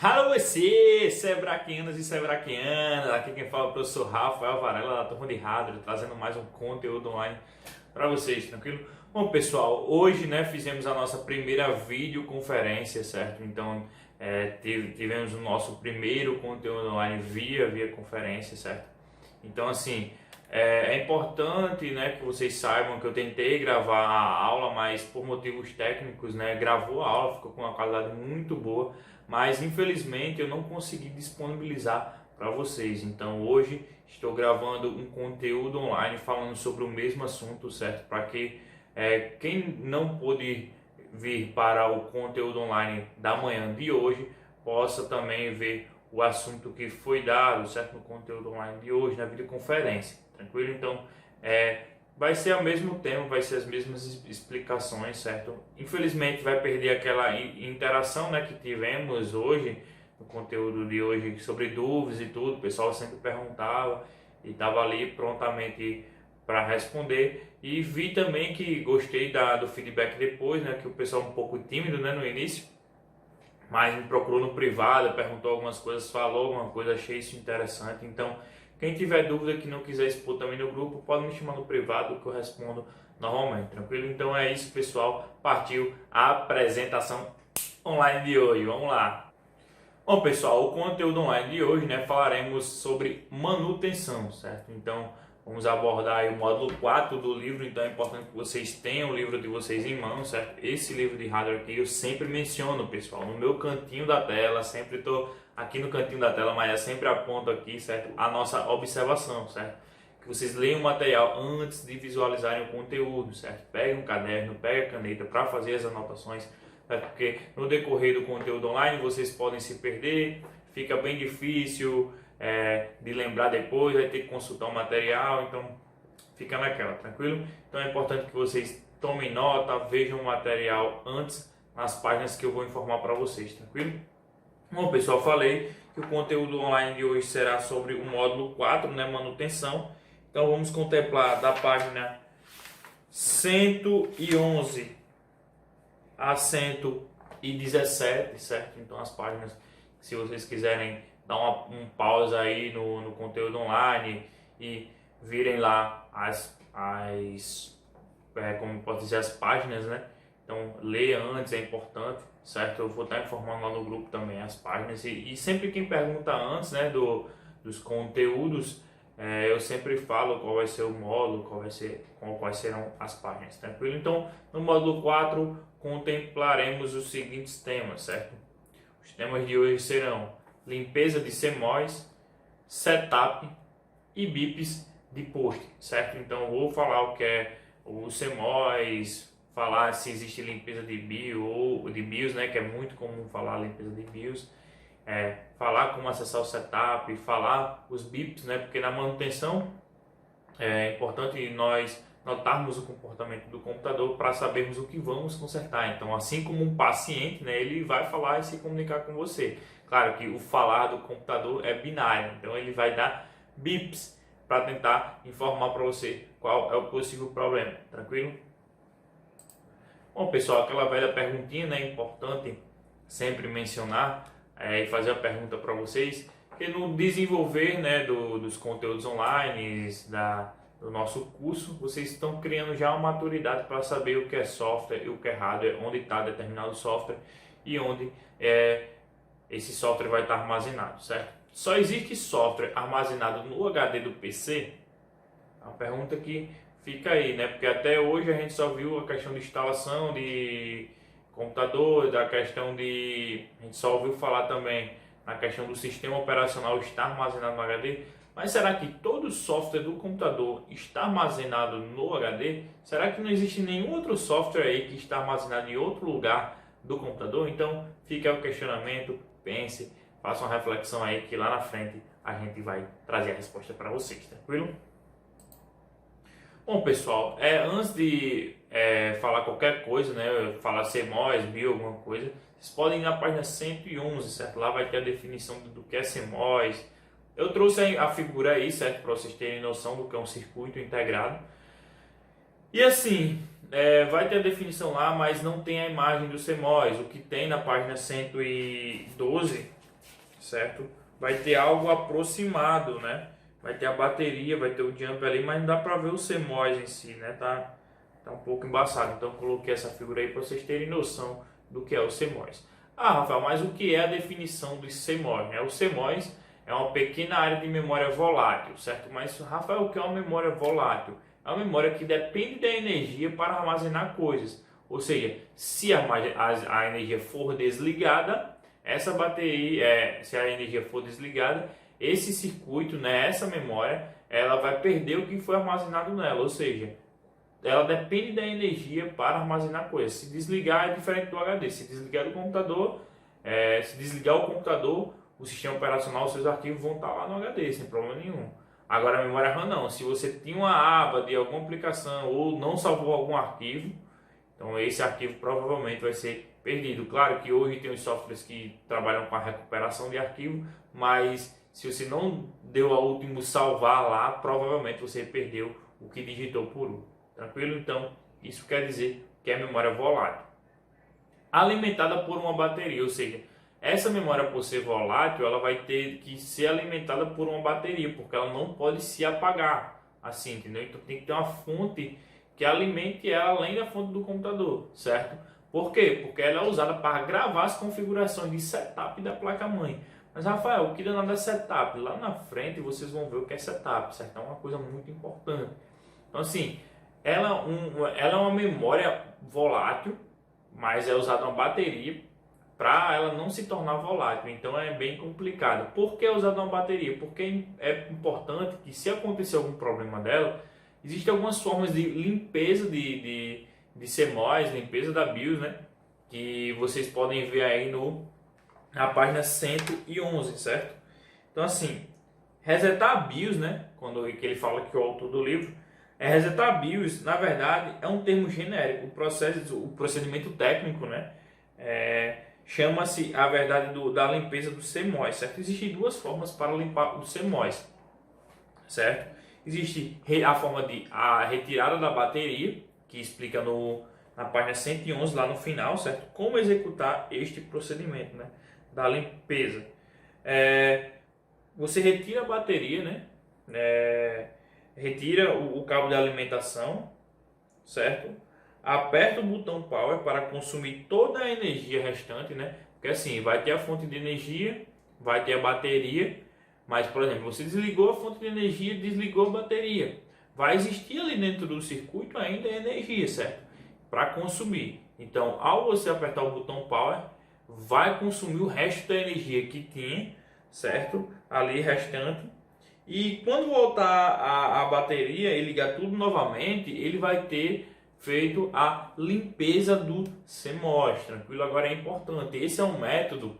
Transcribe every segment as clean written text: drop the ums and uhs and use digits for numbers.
Alô você, sebraquianos e sebraquianas, aqui quem fala é o professor Rafael Varela da Turma de Hardware, trazendo mais um conteúdo online para vocês, tranquilo? Bom pessoal, hoje fizemos a nossa primeira videoconferência, certo? Então tivemos o nosso primeiro conteúdo online via conferência, certo? Então assim, é importante que vocês saibam que eu tentei gravar a aula, mas por motivos técnicos, gravou a aula, ficou com uma qualidade muito boa, mas infelizmente eu não consegui disponibilizar para vocês. Então hoje estou gravando um conteúdo online falando sobre o mesmo assunto, certo? Para que quem não pôde vir para o conteúdo online da manhã de hoje possa também ver o assunto que foi dado, certo? No conteúdo online de hoje, na videoconferência, tranquilo? Então, vai ser o mesmo tema, vai ser as mesmas explicações, certo? Infelizmente vai perder aquela interação que tivemos hoje, no conteúdo de hoje, sobre dúvidas e tudo, o pessoal sempre perguntava e estava ali prontamente para responder. E vi também que gostei do feedback depois, que o pessoal um pouco tímido no início, mas me procurou no privado, perguntou algumas coisas, falou alguma coisa, achei isso interessante. Então, quem tiver dúvida que não quiser expor também no grupo, pode me chamar no privado que eu respondo normalmente, tranquilo? Então é isso, pessoal. Partiu a apresentação online de hoje. Vamos lá. Bom, pessoal, o conteúdo online de hoje, falaremos sobre manutenção, certo? Então, vamos abordar aí o módulo 4 do livro, então é importante que vocês tenham o livro de vocês em mãos, certo? Esse livro de hardware aqui eu sempre menciono, pessoal, no meu cantinho da tela, sempre estou aqui no cantinho da tela, mas eu sempre aponto aqui, certo? A nossa observação, certo? Que vocês leiam o material antes de visualizarem o conteúdo, certo? Peguem um caderno, peguem a caneta para fazer as anotações, certo? Porque no decorrer do conteúdo online vocês podem se perder, fica bem difícil de lembrar depois, vai ter que consultar o material, então fica naquela, tranquilo? Então é importante que vocês tomem nota, vejam o material antes nas páginas que eu vou informar para vocês, tranquilo? Bom pessoal, falei que o conteúdo online de hoje será sobre o módulo 4, manutenção. Então vamos contemplar da página 111 a 117, certo? Então as páginas, se vocês quiserem dar um pausa aí no conteúdo online e virem lá como posso dizer, as páginas, Então leia antes, é importante, certo? Eu vou estar informando lá no grupo também as páginas e sempre quem pergunta antes, dos conteúdos, eu sempre falo qual vai ser o módulo, quais serão as páginas, tranquilo? Então, no módulo 4, contemplaremos os seguintes temas, certo? Os temas de hoje serão limpeza de CMOS, setup e bips de post, certo? Então, eu vou falar o que é o CMOS, falar se existe limpeza de BIOS ou de BIOS, que é muito comum falar limpeza de BIOS, falar como acessar o setup, falar os bips, porque na manutenção é importante nós notarmos o comportamento do computador para sabermos o que vamos consertar. Então, assim como um paciente, ele vai falar e se comunicar com você. Claro que o falar do computador é binário, então ele vai dar bips para tentar informar para você qual é o possível problema, tranquilo? Bom pessoal, aquela velha perguntinha, é importante sempre mencionar e fazer a pergunta para vocês, que no desenvolver dos conteúdos online, do nosso curso, vocês estão criando já uma maturidade para saber o que é software e o que é hardware, onde está determinado software e onde esse software vai estar armazenado, certo? Só existe software armazenado no HD do PC? É uma pergunta que fica aí, porque até hoje a gente só viu a questão de instalação de computador, a gente só ouviu falar também na questão do sistema operacional estar armazenado no HD, mas será que todo o software do computador está armazenado no HD? Será que não existe nenhum outro software aí que está armazenado em outro lugar do computador? Então fica o questionamento, pense, faça uma reflexão aí que lá na frente a gente vai trazer a resposta para vocês, tranquilo? Bom pessoal, antes de falar qualquer coisa, falar CMOS, BIOS, alguma coisa, vocês podem ir na página 111, certo? Lá vai ter a definição do que é CMOS. Eu trouxe a figura aí, certo? Para vocês terem noção do que é um circuito integrado. E assim, vai ter a definição lá, mas não tem a imagem do CMOS. O que tem na página 112 certo? Vai ter algo aproximado, né? Vai ter a bateria, vai ter o jump ali, mas não dá para ver o CMOS em si, né? Tá um pouco embaçado, então eu coloquei essa figura aí para vocês terem noção do que é o CMOS. Ah, Rafael, mas o que é a definição do CMOS, né? O CMOS é uma pequena área de memória volátil, certo? Mas, Rafael, o que é uma memória volátil? É uma memória que depende da energia para armazenar coisas. Ou seja, se a energia for desligada, essa bateria, se a energia for desligada, esse circuito, né, essa memória, ela vai perder o que foi armazenado nela. Ou seja, ela depende da energia para armazenar coisas. Se desligar é diferente do HD. Se desligar do computador, se desligar o computador, o sistema operacional, os seus arquivos vão estar lá no HD, sem problema nenhum. Agora a memória RAM não. Se você tinha uma aba de alguma aplicação ou não salvou algum arquivo, então esse arquivo provavelmente vai ser perdido. Claro que hoje tem os softwares que trabalham com a recuperação de arquivo, mas se você não deu ao último salvar lá, provavelmente você perdeu o que digitou por um. Tranquilo? Então isso quer dizer que é memória volátil. Alimentada por uma bateria, ou seja, essa memória, por ser volátil, ela vai ter que ser alimentada por uma bateria, porque ela não pode se apagar assim, entendeu? Então tem que ter uma fonte que alimente ela além da fonte do computador, certo? Por quê? Porque ela é usada para gravar as configurações de setup da placa-mãe. Mas, Rafael, o que danado é setup? Lá na frente vocês vão ver o que é setup, certo? É uma coisa muito importante. Então, assim, ela é uma memória volátil, mas é usada uma bateria para ela não se tornar volátil, então é bem complicado. Por que usar uma bateria? Porque é importante que, se acontecer algum problema dela, existem algumas formas de limpeza de CMOS, limpeza da BIOS, né? Que vocês podem ver aí na página 111, certo? Então, assim, resetar a BIOS, né? Quando que ele fala que é o autor do livro, resetar a BIOS, na verdade, é um termo genérico. O procedimento técnico, né? Chama-se, a verdade, da limpeza do CMOS, certo? Existem duas formas para limpar o CMOS, certo? Existe a forma de a retirada da bateria, que explica na página 111, lá no final, certo? Como executar este procedimento, né? Da limpeza. Você retira a bateria, né? Retira o cabo de alimentação, certo? Aperta o botão Power para consumir toda a energia restante, né? Porque assim, vai ter a fonte de energia, vai ter a bateria, mas, por exemplo, você desligou a fonte de energia, desligou a bateria. Vai existir ali dentro do circuito ainda energia, certo? Para consumir. Então, ao você apertar o botão Power, vai consumir o resto da energia que tinha, certo? Ali restante. E quando voltar a bateria e ligar tudo novamente, ele vai ter feito a limpeza do CMOS, tranquilo? Agora é importante, esse é um método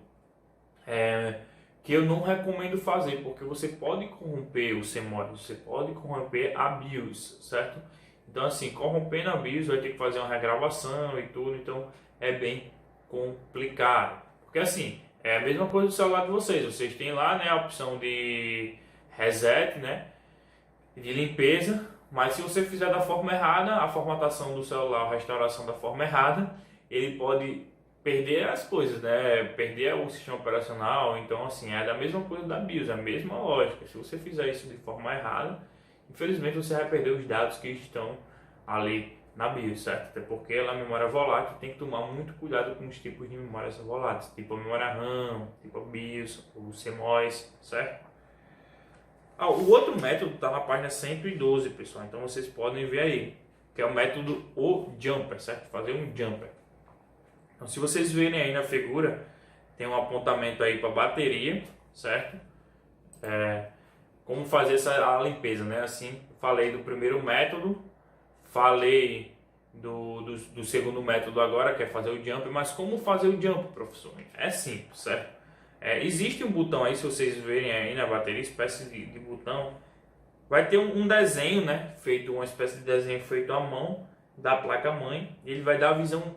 que eu não recomendo fazer, porque você pode corromper o CMOS, você pode corromper a BIOS, certo? Então, assim, corrompendo a BIOS vai ter que fazer uma regravação e tudo, então é bem complicado. Porque assim, é a mesma coisa do celular de vocês têm lá, né, a opção de reset, né, de limpeza, mas se você fizer da forma errada, a formatação do celular, a restauração da forma errada, ele pode perder as coisas, né? Perder o sistema operacional. Então, assim, é da mesma coisa da BIOS, a mesma lógica. Se você fizer isso de forma errada, infelizmente você vai perder os dados que estão ali na BIOS, certo? Até porque ela é memória volátil, tem que tomar muito cuidado com os tipos de memórias voláteis, tipo a memória RAM, tipo a BIOS, o CMOS, certo? O outro método está na página 112, pessoal, então vocês podem ver aí, que é o método jumper, certo? Fazer um jumper. Então, se vocês verem aí na figura, tem um apontamento aí para bateria, certo? Como fazer a limpeza, né? Assim, falei do primeiro método, falei do segundo método agora, que é fazer o jump, mas como fazer o jump, professor? É simples, certo? Existe um botão aí, se vocês verem aí na bateria, espécie de botão, vai ter um desenho, né? Uma espécie de desenho feito à mão da placa-mãe, e ele vai dar a visão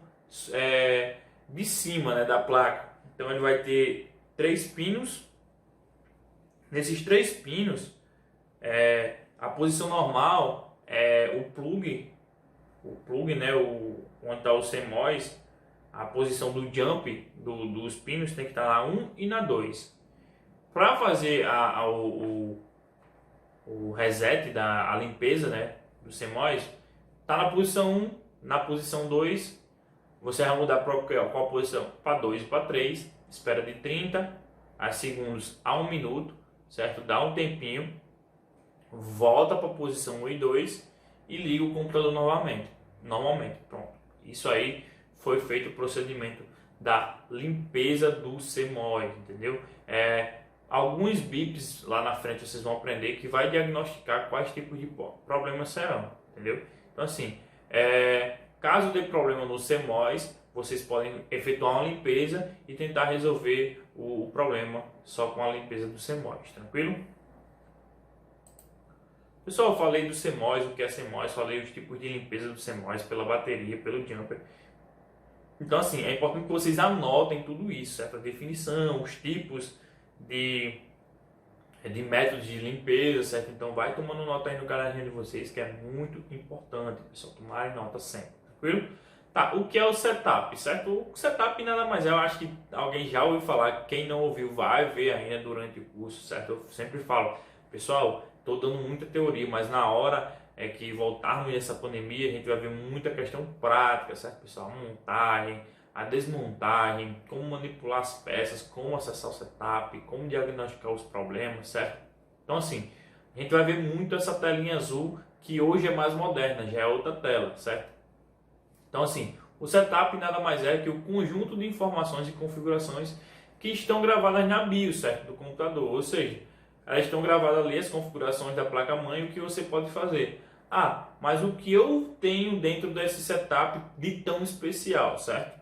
de cima, né, da placa. Então ele vai ter 3 pinos. Nesses 3 pinos, a posição normal é o plug, né, onde está o CMOS. A posição do jump dos pinos tem que estar na 1 e na 2. Para fazer o reset a limpeza, né, do CMOS, tá na posição 1, na posição 2, você vai mudar para qual posição? Para 2 e para 3, espera de 30 a segundos a 1 minuto, certo? Dá um tempinho, volta para a posição 1 e 2 e liga o computador novamente, normalmente, pronto. Isso aí foi feito o procedimento da limpeza do CMOS, entendeu? Alguns bips lá na frente vocês vão aprender que vai diagnosticar quais tipos de problemas serão, entendeu? Então assim, caso dê problema no CMOS, vocês podem efetuar uma limpeza e tentar resolver o problema só com a limpeza do CMOS, tranquilo? Pessoal, eu falei do CMOS, o que é CMOS, falei os tipos de limpeza do CMOS pela bateria, pelo jumper. Então assim, é importante que vocês anotem tudo isso, certo? A definição, os tipos de métodos de limpeza, certo? Então vai tomando nota aí no caderninho de vocês, que é muito importante, pessoal, tomarem nota sempre, tranquilo? Tá, o que é o setup, certo? O setup nada mais é, eu acho que alguém já ouviu falar, quem não ouviu vai ver ainda durante o curso, certo? Eu sempre falo, pessoal, estou dando muita teoria, mas na hora que voltarmos dessa pandemia, a gente vai ver muita questão prática, certo, pessoal? A montagem, a desmontagem, como manipular as peças, como acessar o setup, como diagnosticar os problemas, certo? Então assim, a gente vai ver muito essa telinha azul, que hoje é mais moderna, já é outra tela, certo? Então assim, o setup nada mais é que o conjunto de informações e configurações que estão gravadas na BIOS, certo, do computador, ou seja, elas estão gravadas ali, as configurações da placa-mãe, o que você pode fazer. Ah, mas o que eu tenho dentro desse setup de tão especial, certo?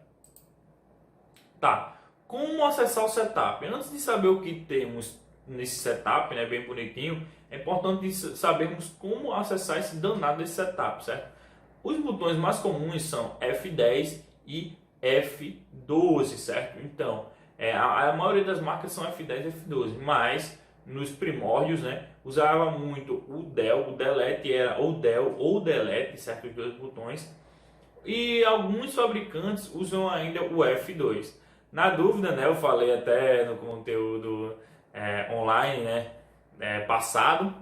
Tá, como acessar o setup? Antes de saber o que temos nesse setup, né, bem bonitinho, é importante sabermos como acessar esse danado desse setup, certo? Os botões mais comuns são F10 e F12, certo? Então, a maioria das marcas são F10 e F12, mas nos primórdios, né, usava muito o del, o delete era ou del ou delete, certo? Os dois botões. E alguns fabricantes usam ainda o F2. Na dúvida, né, eu falei até no conteúdo online, né, passado,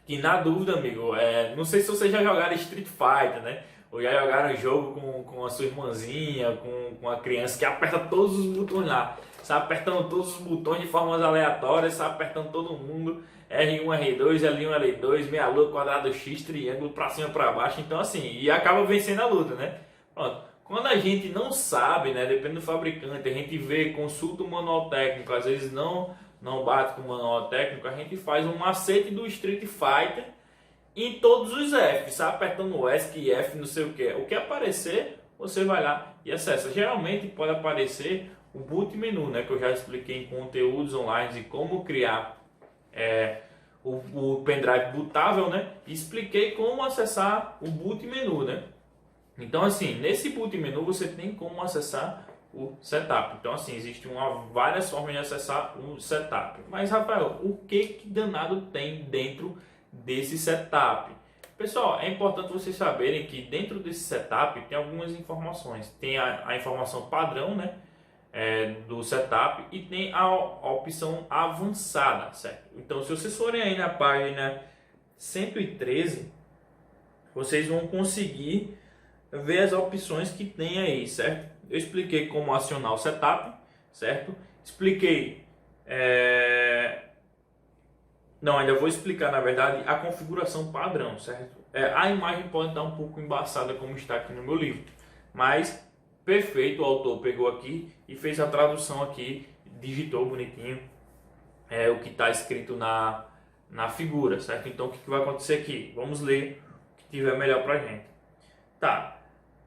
que na dúvida, amigo, não sei se vocês já jogaram Street Fighter, né, ou já jogaram jogo com a sua irmãzinha, com a criança que aperta todos os botões lá, sai apertando todos os botões de formas aleatórias, sai apertando todo mundo, R1, R2, L1, L2, meia lua, quadrado X, triângulo, pra cima, pra baixo, então assim, e acaba vencendo a luta, né? Pronto. Quando a gente não sabe, né, depende do fabricante, a gente vê, consulta o manual técnico, às vezes não bate com o manual técnico, a gente faz um macete do Street Fighter em todos os F, sabe? Apertando o ESC, F, não sei o que. O que aparecer, você vai lá e acessa. Geralmente pode aparecer o boot menu, né, que eu já expliquei em conteúdos online de como criar o pendrive bootável, né? E expliquei como acessar o boot menu, né? Então assim, nesse boot menu você tem como acessar o setup. Então assim, existem várias formas de acessar o setup. Mas Rafael, o que danado tem dentro desse setup? Pessoal, é importante vocês saberem que dentro desse setup tem algumas informações. Tem a informação padrão, né, do setup, e tem a opção avançada, certo? Então se vocês forem aí na página 113, vocês vão conseguir ver as opções que tem aí, certo? Eu expliquei como acionar o setup, certo? Expliquei... Não, ainda vou explicar, na verdade, a configuração padrão, certo? A imagem pode estar um pouco embaçada como está aqui no meu livro, mas perfeito, o autor pegou aqui e fez a tradução aqui, digitou bonitinho o que está escrito na figura, certo? Então o que vai acontecer aqui? Vamos ler o que tiver melhor para a gente. Tá.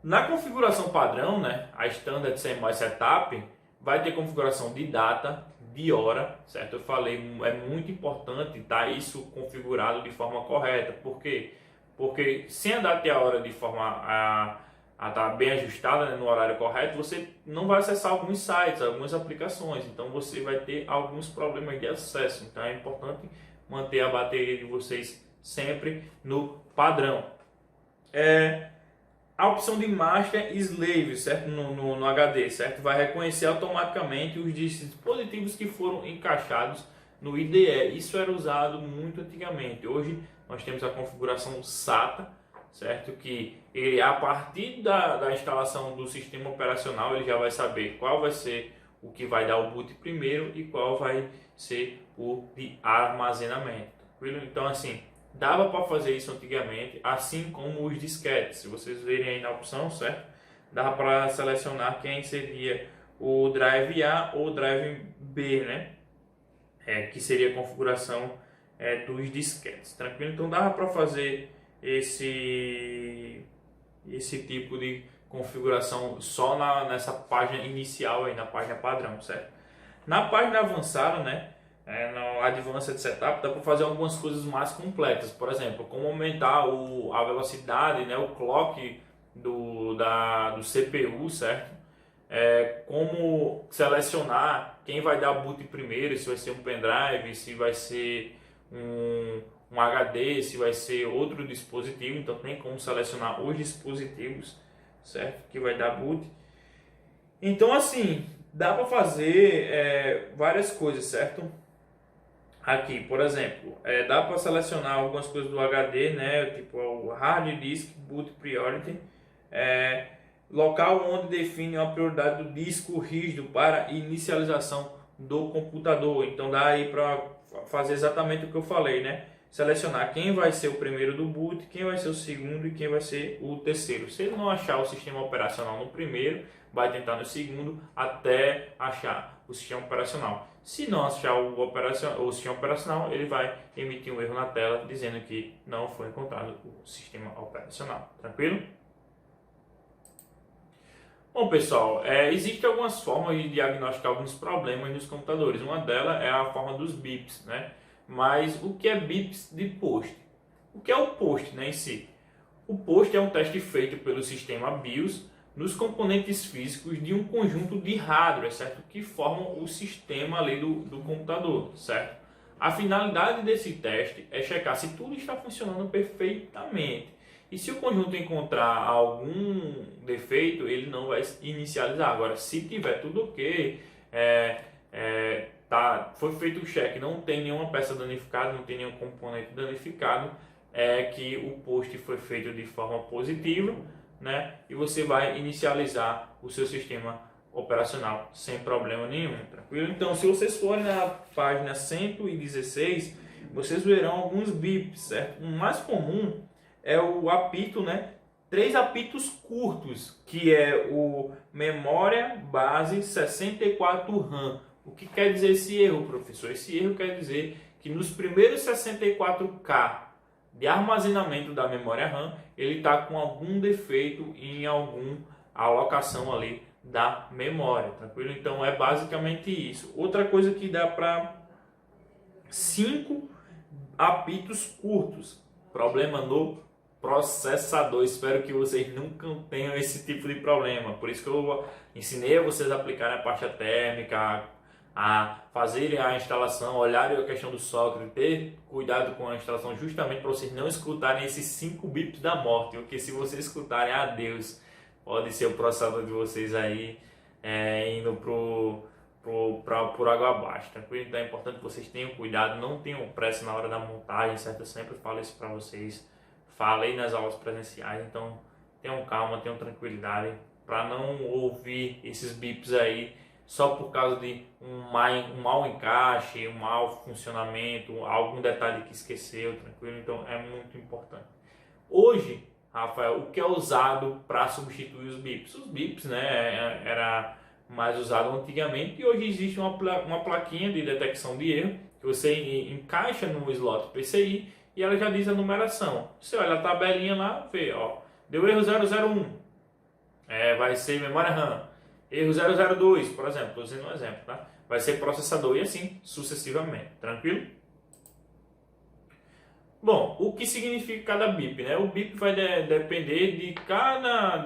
Na configuração padrão, né, a Standard CMOS Setup vai ter configuração de data, de hora, certo? Eu falei, é muito importante estar isso configurado de forma correta. Por quê? Porque sem a data e a hora de forma a estar bem ajustada, né, no horário correto, você não vai acessar alguns sites, algumas aplicações. Então você vai ter alguns problemas de acesso. Então é importante manter a bateria de vocês sempre no padrão. A opção de Master Slave, certo? No HD, certo? Vai reconhecer automaticamente os dispositivos que foram encaixados no IDE. Isso era usado muito antigamente. Hoje nós temos a configuração SATA, certo? Que ele, a partir da instalação do sistema operacional, ele já vai saber qual vai ser o que vai dar o boot primeiro e qual vai ser o de armazenamento. Tranquilo? Então, assim, dava para fazer isso antigamente, assim como os disquetes. Se vocês verem aí na opção, certo? Dava para selecionar quem seria o drive A ou o drive B, né? Que seria a configuração dos disquetes. Tranquilo? Então dava para fazer esse tipo de configuração só nessa página inicial, aí, na página padrão, certo? Na página avançada, né? No Advanced Setup, dá para fazer algumas coisas mais complexas. Por exemplo, como aumentar a velocidade, né, o clock do CPU, certo? Como selecionar quem vai dar boot primeiro, se vai ser um pendrive, se vai ser um HD, se vai ser outro dispositivo. Então tem como selecionar os dispositivos, certo? Que vai dar boot. Então, assim, dá para fazer várias coisas, certo? Aqui, por exemplo, dá para selecionar algumas coisas do HD, né? Tipo o Hard Disk Boot Priority, local onde define a prioridade do disco rígido para inicialização do computador. Então dá aí para fazer exatamente o que eu falei, né? Selecionar quem vai ser o primeiro do boot, quem vai ser o segundo e quem vai ser o terceiro. Se ele não achar o sistema operacional no primeiro, vai tentar no segundo até achar o sistema operacional. Se não achar o sistema operacional, ele vai emitir um erro na tela dizendo que não foi encontrado o sistema operacional. Tranquilo? Bom, pessoal, existem algumas formas de diagnosticar alguns problemas nos computadores. Uma delas é a forma dos bips, né? Mas o que é bips de post? O que é o post, né, em si? O post é um teste feito pelo sistema BIOS nos componentes físicos de um conjunto de hardware, certo? Que formam o sistema ali do computador, certo? A finalidade desse teste é checar se tudo está funcionando perfeitamente. E se o conjunto encontrar algum defeito, ele não vai inicializar. Agora, se tiver tudo ok, foi feito o check, não tem nenhuma peça danificada, não tem nenhum componente danificado, que o post foi feito de forma positiva, né? E você vai inicializar o seu sistema operacional sem problema nenhum, tranquilo? Então, se vocês forem na página 116, vocês verão alguns bips, certo? O mais comum é o apito, né? 3 apitos curtos, que é o memória base 64 RAM. O que quer dizer esse erro, professor? Esse erro quer dizer que nos primeiros 64K de armazenamento da memória RAM, ele está com algum defeito em alguma alocação ali da memória, tranquilo? Então é basicamente isso. Outra coisa que dá para 5 apitos curtos, problema no processador. Espero que vocês nunca tenham esse tipo de problema. Por isso que eu ensinei a vocês a aplicarem a pasta térmica, a fazerem a instalação, olharem a questão do socket, ter cuidado com a instalação, justamente para vocês não escutarem esses 5 bips da morte, porque se vocês escutarem, adeus, pode ser o processador de vocês aí indo por água abaixo, tranquilo? Então é importante que vocês tenham cuidado, não tenham pressa na hora da montagem, certo? Eu sempre falo isso para vocês, falei nas aulas presenciais, então tenham calma, tenham tranquilidade, para não ouvir esses bips aí, só por causa de um mau encaixe, um mau funcionamento, algum detalhe que esqueceu, tranquilo? Então é muito importante. Hoje, Rafael, o que é usado para substituir os bips? Os bips, né, era mais usado antigamente e hoje existe uma plaquinha de detecção de erro que você encaixa no slot PCI e ela já diz a numeração. Você olha a tabelinha lá, vê, ó, deu erro 001, vai ser memória RAM. Erro 002, por exemplo, estou dizendo um exemplo, tá? Vai ser processador e assim sucessivamente, tranquilo? Bom, o que significa cada bip, né? O bip vai depender de cada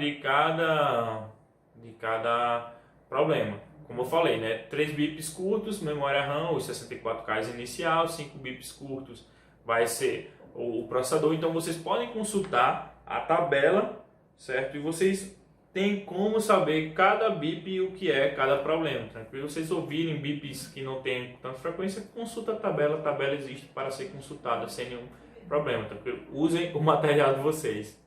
problema. Como eu falei, né? 3 bips curtos, memória RAM, os 64K inicial, 5 bips curtos vai ser o processador. Então vocês podem consultar a tabela, certo? E vocês têm como saber cada BIP e o que é cada problema, tranquilo? Vocês ouvirem BIPs que não tem tanta frequência, consulta a tabela existe para ser consultada sem nenhum problema, tranquilo? Usem o material de vocês.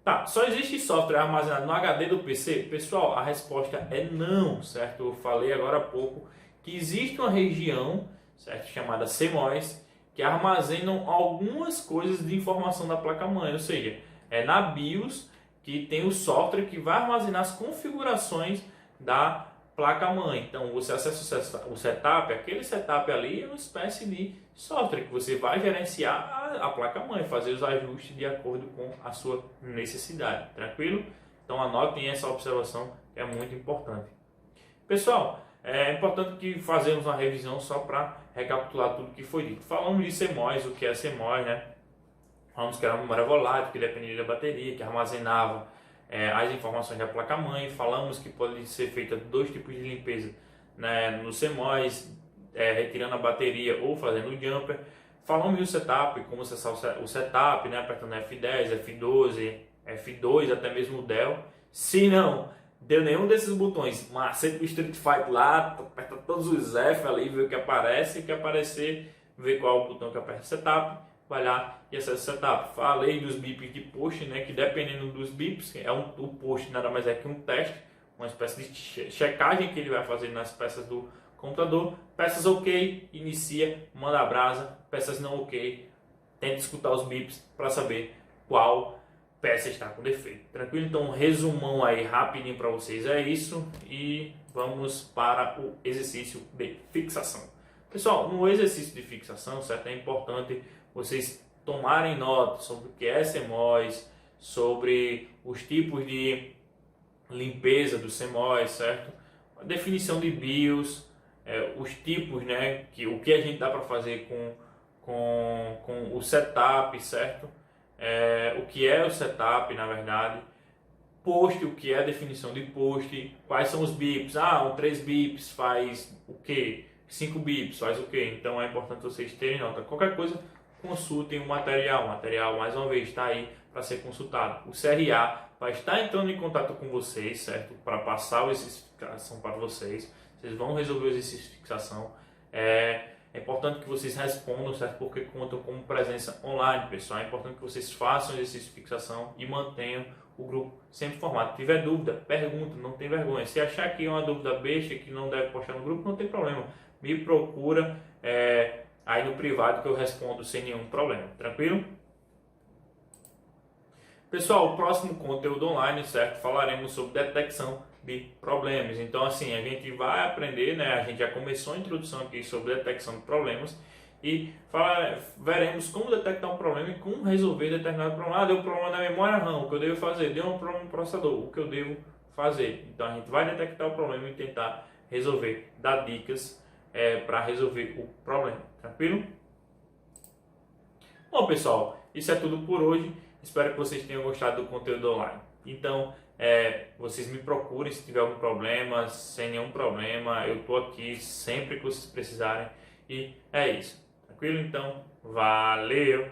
Tá, só existe software armazenado no HD do PC? Pessoal, a resposta é não, certo? Eu falei agora há pouco que existe uma região, certo, chamada CMOS, que armazenam algumas coisas de informação da placa-mãe, ou seja, é na BIOS que tem o software que vai armazenar as configurações da placa-mãe. Então, você acessa o setup, aquele setup ali é uma espécie de software que você vai gerenciar a placa-mãe, fazer os ajustes de acordo com a sua necessidade, tranquilo? Então, anotem essa observação que é muito importante. Pessoal, é importante que fazemos uma revisão só para recapitular tudo que foi dito. Falamos de CMOS, o que é CMOS, né? Falamos que era uma memória volátil, que dependia da bateria, que armazenava as informações da placa-mãe. Falamos que pode ser feita dois tipos de limpeza, né, no CMOS, retirando a bateria ou fazendo o jumper. Falamos do setup, como acessar o setup, né, apertando F10, F12, F2, até mesmo o Del. Se não deu nenhum desses botões, macete do Street Fighter lá, aperta todos os F ali, vê o que aparece, e que aparecer, vê qual o botão que aperta o setup, vai lá e acessa o setup. Falei dos bips de post, né, que dependendo dos bips, o post nada mais é que um teste, uma espécie de checagem que ele vai fazer nas peças do computador. Peças ok, inicia, manda a brasa. Peças não ok, tenta escutar os bips para saber qual peça está com defeito. Tranquilo? Então, um resumão aí rapidinho para vocês é isso e vamos para o exercício de fixação. Pessoal, no exercício de fixação, certo? É importante vocês tomarem nota sobre o que é CMOS, sobre os tipos de limpeza do CMOS, certo? A definição de BIOS, os tipos, né? O que a gente dá para fazer com o setup, certo? O que é o setup, na verdade. Post, o que é a definição de post. Quais são os bips? 3 bips faz o quê? 5 bips faz o quê? Então é importante vocês terem nota. Qualquer coisa, consultem o material. O material, mais uma vez, está aí para ser consultado. O CRA vai estar entrando em contato com vocês, certo? Para passar o exercício de fixação para vocês. Vocês vão resolver o exercício de fixação. É importante que vocês respondam, certo? Porque contam com presença online, pessoal. É importante que vocês façam o exercício de fixação e mantenham o grupo sempre formado. Se tiver dúvida, pergunta, não tem vergonha. Se achar que é uma dúvida besta, que não deve postar no grupo, não tem problema. Me procura aí no privado que eu respondo sem nenhum problema. Tranquilo? Pessoal, o próximo conteúdo online, certo? Falaremos sobre detecção de problemas. Então, assim, a gente vai aprender, né? A gente já começou a introdução aqui sobre detecção de problemas e veremos como detectar um problema e como resolver determinado problema. Deu um problema na memória RAM, o que eu devo fazer? Deu um problema no processador, o que eu devo fazer? Então, a gente vai detectar o problema e tentar resolver, dar dicas para resolver o problema. Tranquilo? Bom, pessoal, isso é tudo por hoje. Espero que vocês tenham gostado do conteúdo online. Então, vocês me procurem se tiver algum problema, sem nenhum problema. Eu estou aqui sempre que vocês precisarem. E é isso. Tranquilo? Então, valeu!